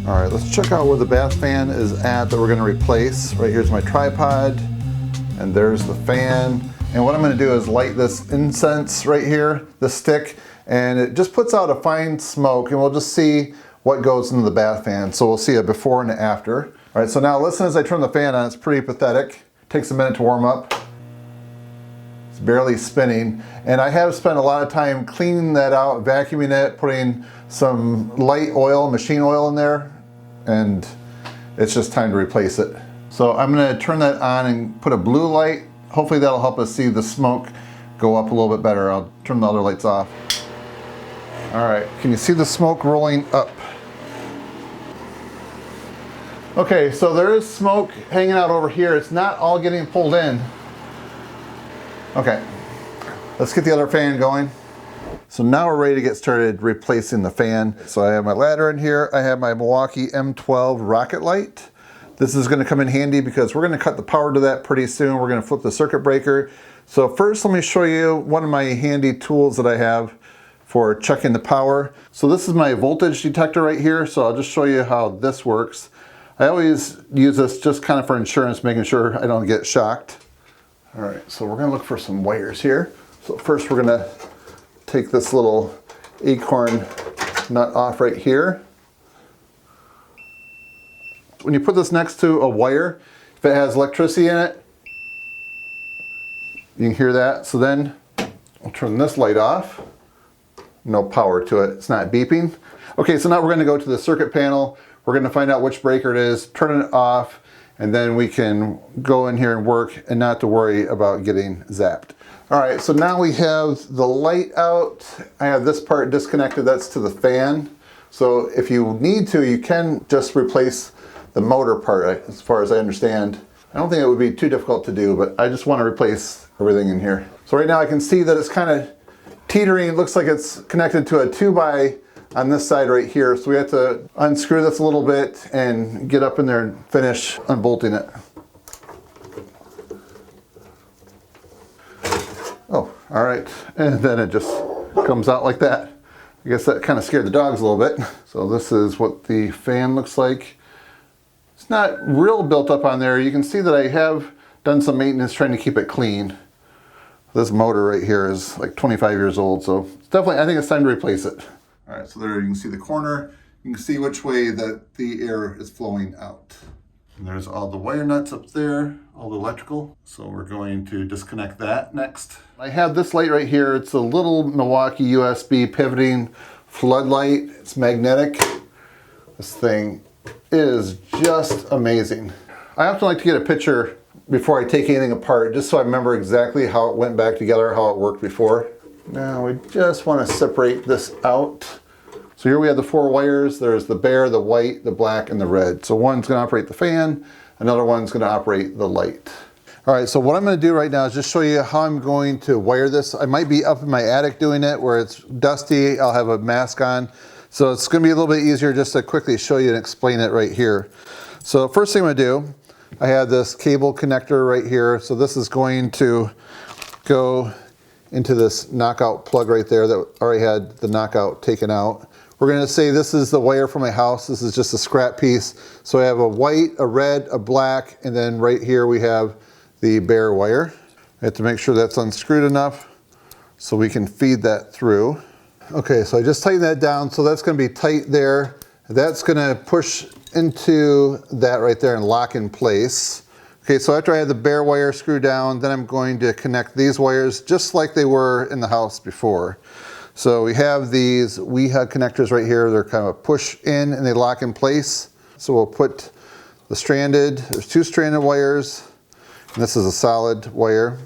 All right, let's check out where the bath fan is at that we're gonna replace. Right here's my tripod, and there's the fan. And what I'm gonna do is light this incense right here, the stick, and it just puts out a fine smoke, and we'll just see what goes into the bath fan. So we'll see a before and after. All right, so now listen as I turn the fan on. It's pretty pathetic. Takes a minute to warm up. It's barely spinning. And I have spent a lot of time cleaning that out, vacuuming it, putting some light oil, machine oil in there, and it's just time to replace it. So I'm gonna turn that on and put a blue light. Hopefully that'll help us see the smoke go up a little bit better. I'll turn the other lights off. All right, can you see the smoke rolling up? Okay, so there is smoke hanging out over here. It's not all getting pulled in. Okay, let's get the other fan going. So now we're ready to get started replacing the fan. So I have my ladder in here. I have my Milwaukee M12 rocket light. This is gonna come in handy because we're gonna cut the power to that pretty soon. We're gonna flip the circuit breaker. So first let me show you one of my handy tools that I have for checking the power. So this is my voltage detector right here. So I'll just show you how this works. I always use this just kind of for insurance, making sure I don't get shocked. All right, so we're gonna look for some wires here. So first we're gonna take this little acorn nut off right here. When you put this next to a wire, if it has electricity in it, you can hear that. So then I'll turn this light off. No power to it, it's not beeping. Okay, so now we're gonna go to the circuit panel. We're gonna find out which breaker it is, turn it off, and then we can go in here and work and not to worry about getting zapped. All right, so now we have the light out. I have this part disconnected, that's to the fan. So if you need to, you can just replace the motor part, as far as I understand. I don't think it would be too difficult to do, but I just want to replace everything in here. So right now I can see that it's kind of teetering. It looks like it's connected to a 2x on this side right here. So we have to unscrew this a little bit and get up in there and finish unbolting it. Oh, all right. And then it just comes out like that. I guess that kind of scared the dogs a little bit. So this is what the fan looks like. It's not real built up on there. You can see that I have done some maintenance trying to keep it clean. This motor right here is like 25 years old, so it's definitely, I think it's time to replace it. All right, so there you can see the corner. You can see which way that the air is flowing out. And there's all the wire nuts up there, all the electrical. So we're going to disconnect that next. I have this light right here. It's a little Milwaukee USB pivoting floodlight. It's magnetic. This thing is just amazing. I often like to get a picture before I take anything apart, just so I remember exactly how it went back together, how it worked before. Now we just want to separate this out. So here we have the 4 wires. There's the bare, the white, the black, and the red. So one's going to operate the fan, another one's going to operate the light. All right, so what I'm going to do right now is just show you how I'm going to wire this. I might be up in my attic doing it where it's dusty. I'll have a mask on. So it's going to be a little bit easier just to quickly show you and explain it right here. So first thing I'm going to do, I have this cable connector right here. So this is going to go into this knockout plug right there that already had the knockout taken out. We're going to say this is the wire for my house. This is just a scrap piece. So I have a white, a red, a black, and then right here we have the bare wire. I have to make sure that's unscrewed enough so we can feed that through. Okay, so I just tightened that down, so that's going to be tight there. That's going to push into that right there and lock in place. Okay, so after I had the bare wire screwed down, then I'm going to connect these wires just like they were in the house before. So we have these WeHug connectors right here. They're kind of a push in and they lock in place. So we'll put the stranded, there's 2 stranded wires, and this is a solid wire.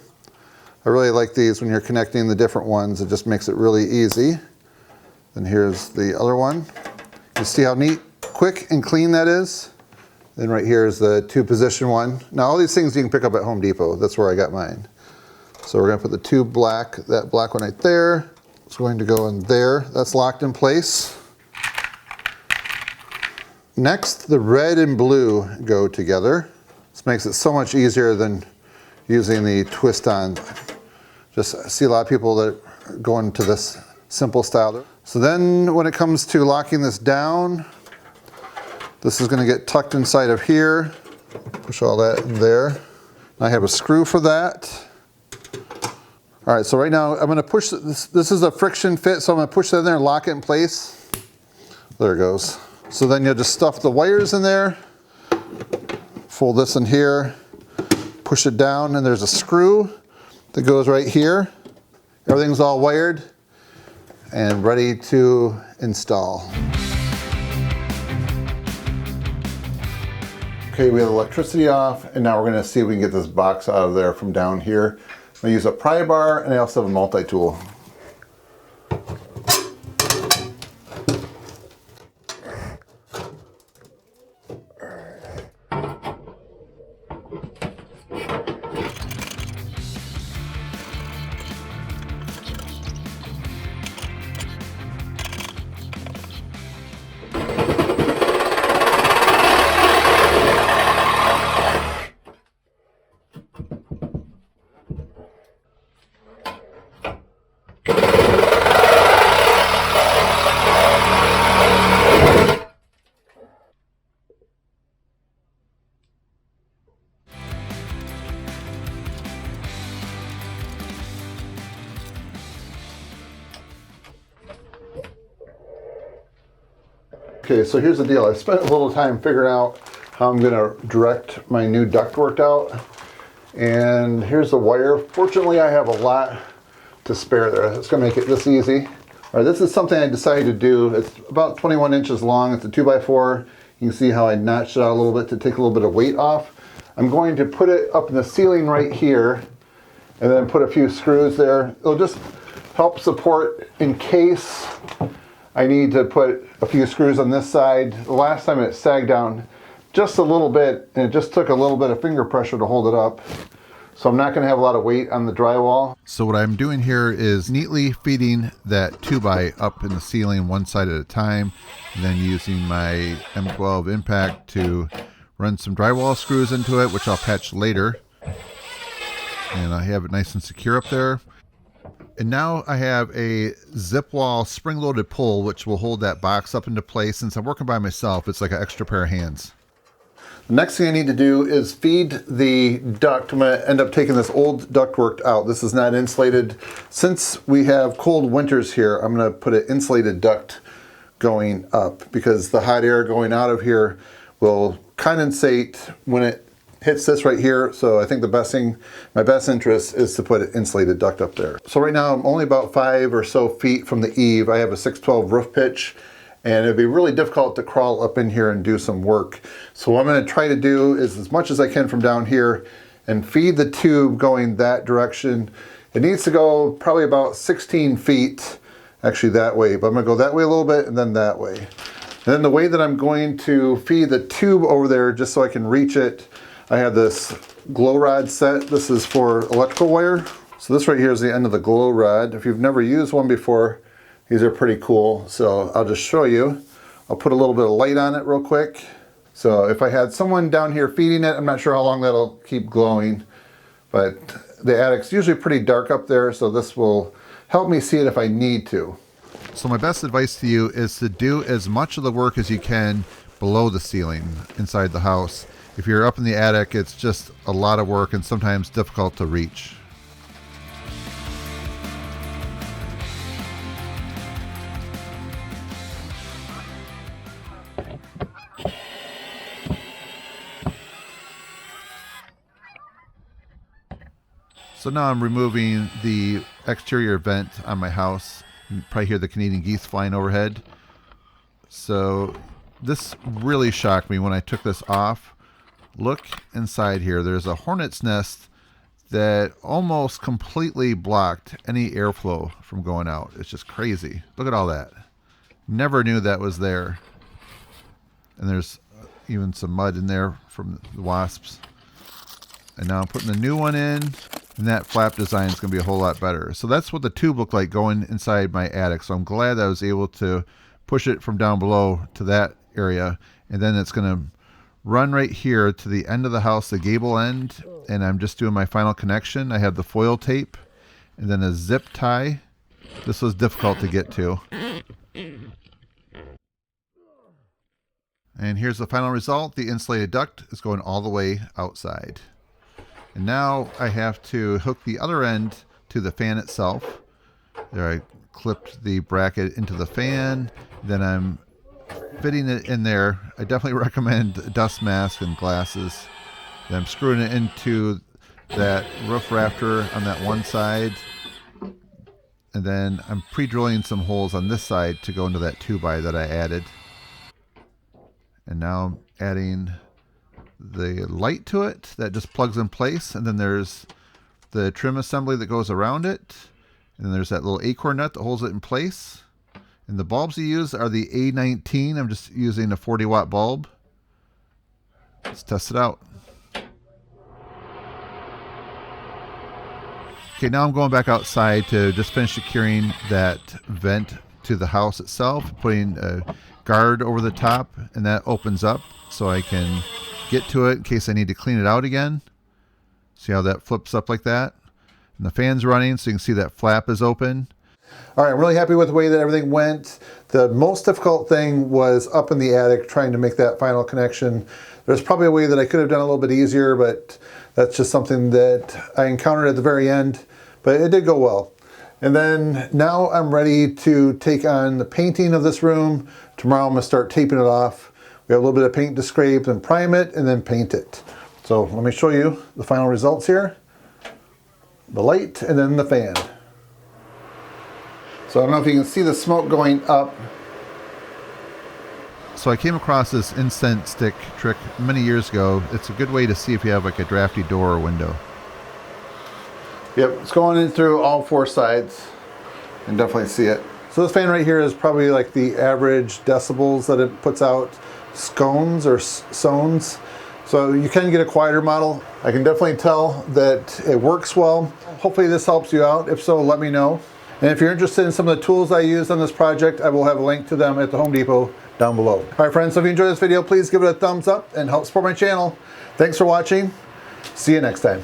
I really like these when you're connecting the different ones. It just makes it really easy. Then here's the other one. You see how neat, quick, and clean that is? Then right here is the 2-position one. Now all these things you can pick up at Home Depot. That's where I got mine. So we're gonna put the 2 black, that black one right there. It's going to go in there. That's locked in place. Next, the red and blue go together. This makes it so much easier than using the twist-on. Just see a lot of people that go into this simple style. So then when it comes to locking this down, This is going to get tucked inside of here. Push all that in there. I have a screw for that. All right, so right now I'm going to push this. This is a friction fit, so I'm going to push that in there and lock it in place. There it goes. So then you'll just stuff the wires in there. Fold this in here. Push it down, and there's a screw that goes right here. Everything's all wired and ready to install. Okay, we have electricity off, and now we're going to see if we can get this box out of there from down here. I'm going to use a pry bar, and I also have a multi-tool. Okay, so here's the deal. I spent a little time figuring out how I'm going to direct my new ductwork out. And here's the wire. Fortunately, I have a lot to spare there. It's going to make it this easy. All right, this is something I decided to do. It's about 21 inches long. It's a 2x4. You can see how I notched it out a little bit to take a little bit of weight off. I'm going to put it up in the ceiling right here and then put a few screws there. It'll just help support in case I need to put a few screws on this side. The last time it sagged down just a little bit, and it just took a little bit of finger pressure to hold it up. So I'm not going to have a lot of weight on the drywall. So what I'm doing here is neatly feeding that 2x up in the ceiling one side at a time, and then using my M12 impact to run some drywall screws into it, which I'll patch later. And I have it nice and secure up there. And now I have a zip wall spring-loaded pull, which will hold that box up into place. Since I'm working by myself, it's like an extra pair of hands. The next thing I need to do is feed the duct. I'm going to end up taking this old ductwork out. This is not insulated. Since we have cold winters here, I'm going to put an insulated duct going up because the hot air going out of here will condensate when it hits this right here. So I think the best thing, my best interest is to put an insulated duct up there. So right now I'm only about 5 or so feet from the eave. I have a 612 roof pitch, and it'd be really difficult to crawl up in here and do some work. So what I'm going to try to do is as much as I can from down here and feed the tube going that direction. It needs to go probably about 16 feet, actually that way, but I'm going to go that way a little bit and then that way. And then the way that I'm going to feed the tube over there, just so I can reach it, I have this glow rod set. This is for electrical wire. So this right here is the end of the glow rod. If you've never used one before, these are pretty cool. So I'll just show you. I'll put a little bit of light on it real quick. So if I had someone down here feeding it, I'm not sure how long that'll keep glowing, but the attic's usually pretty dark up there, so this will help me see it if I need to. So my best advice to you is to do as much of the work as you can below the ceiling inside the house. If you're up in the attic, it's just a lot of work and sometimes difficult to reach. So now I'm removing the exterior vent on my house. You can probably hear the Canadian geese flying overhead. So this really shocked me when I took this off. Look inside here. There's a hornet's nest that almost completely blocked any airflow from going out. It's just crazy. Look at all that. Never knew that was there. And there's even some mud in there from the wasps. And now I'm putting the new one in, and that flap design is going to be a whole lot better. So that's what the tube looked like going inside my attic. So I'm glad I was able to push it from down below to that area. And then it's going to run right here to the end of the house, the gable end, and I'm just doing my final connection. I have the foil tape and then a zip tie. This was difficult to get to. And here's the final result. The insulated duct is going all the way outside. And now I have to hook the other end to the fan itself. There, I clipped the bracket into the fan. Then I'm fitting it in there. I definitely recommend a dust mask and glasses. Then I'm screwing it into that roof rafter on that one side. And then I'm pre-drilling some holes on this side to go into that 2x that I added. And now I'm adding the light to it that just plugs in place. And then there's the trim assembly that goes around it. And then there's that little acorn nut that holds it in place. And the bulbs you use are the A19. I'm just using a 40 watt bulb. Let's test it out. Okay, now I'm going back outside to just finish securing that vent to the house itself, putting a guard over the top, and that opens up so I can get to it in case I need to clean it out again. See how that flips up like that? And the fan's running, so you can see that flap is open. All right, I'm really happy with the way that everything went. The most difficult thing was up in the attic trying to make that final connection. There's probably a way that I could have done a little bit easier, but that's just something that I encountered at the very end, but it did go well. And then now I'm ready to take on the painting of this room. Tomorrow I'm gonna start taping it off. We have a little bit of paint to scrape and prime it and then paint it. So let me show you the final results here. The light and then the fan. So I don't know if you can see the smoke going up. So I came across this incense stick trick many years ago. It's a good way to see if you have like a drafty door or window. Yep, it's going in through all four sides. You can definitely see it. So this fan right here is probably like the average decibels that it puts out. Scones or sones. So you can get a quieter model. I can definitely tell that it works well. Hopefully this helps you out. If so, let me know. And if you're interested in some of the tools I used on this project, I will have a link to them at the Home Depot down below. All right, friends, so if you enjoyed this video, please give it a thumbs up and help support my channel. Thanks for watching. See you next time.